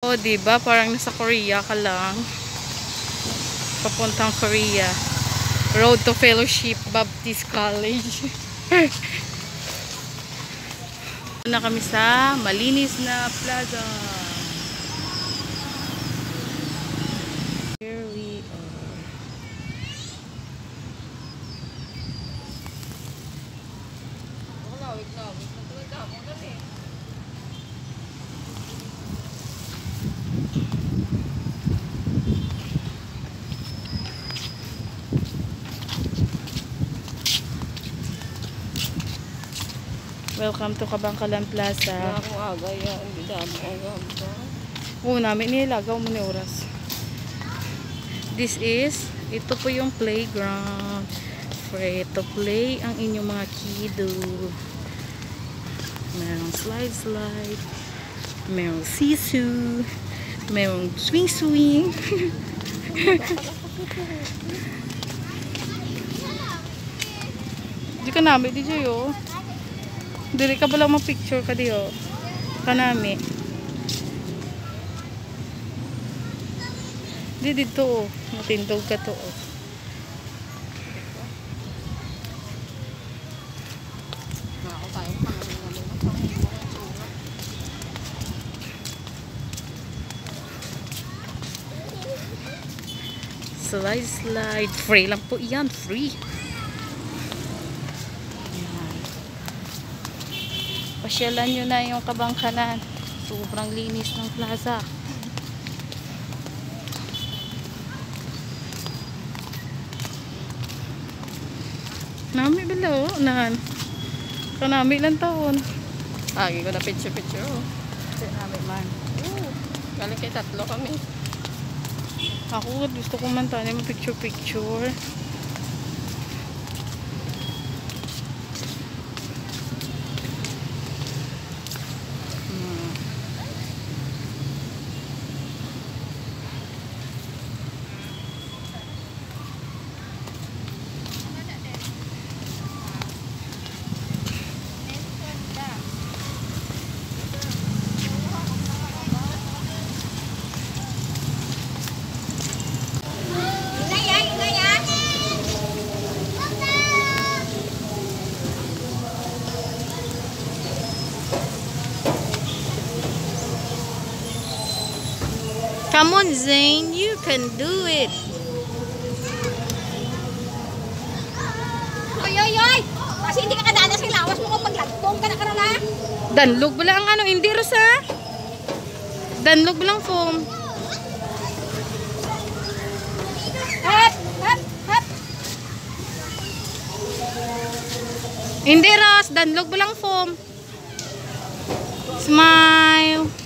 O, diba? Parang nasa Korea ka lang. Papuntang Korea. Road to Fellowship Baptist College. Na kami sa malinis na plaza. Here we are. Welcome to Kabangkalan Plaza. Aga yan, hindi dami aga. Oo, namin nilagaw mo ni oras. This is, ito po yung playground. Free to play ang inyong mga kiddo. Merong slide. Merong sisu. Merong swing. Di ka namin, di siya. Dili ka pala ma-picture ka diyo. Kanami. Di dito. Matindog ka to. Slide. Free lang po yan. Free. Pasyalan nyo na yung Kabangkalan. Sobrang linis ng plaza. Nami bila o. Kanami lang taon. Agi ko na picture. Nami man. Galing kay tatlo kami. Ako gusto ko man tayo mo picture. Come on, Zane. You can do it. Oy! Kasi hindi ka kadana sa lawas mo kung maglagpong ka na karala. Danlog ba lang ano? Hindi, Rosa. Danlog ba lang foam? Hap! Hindi, Ros. Danlog ba lang foam? Smile.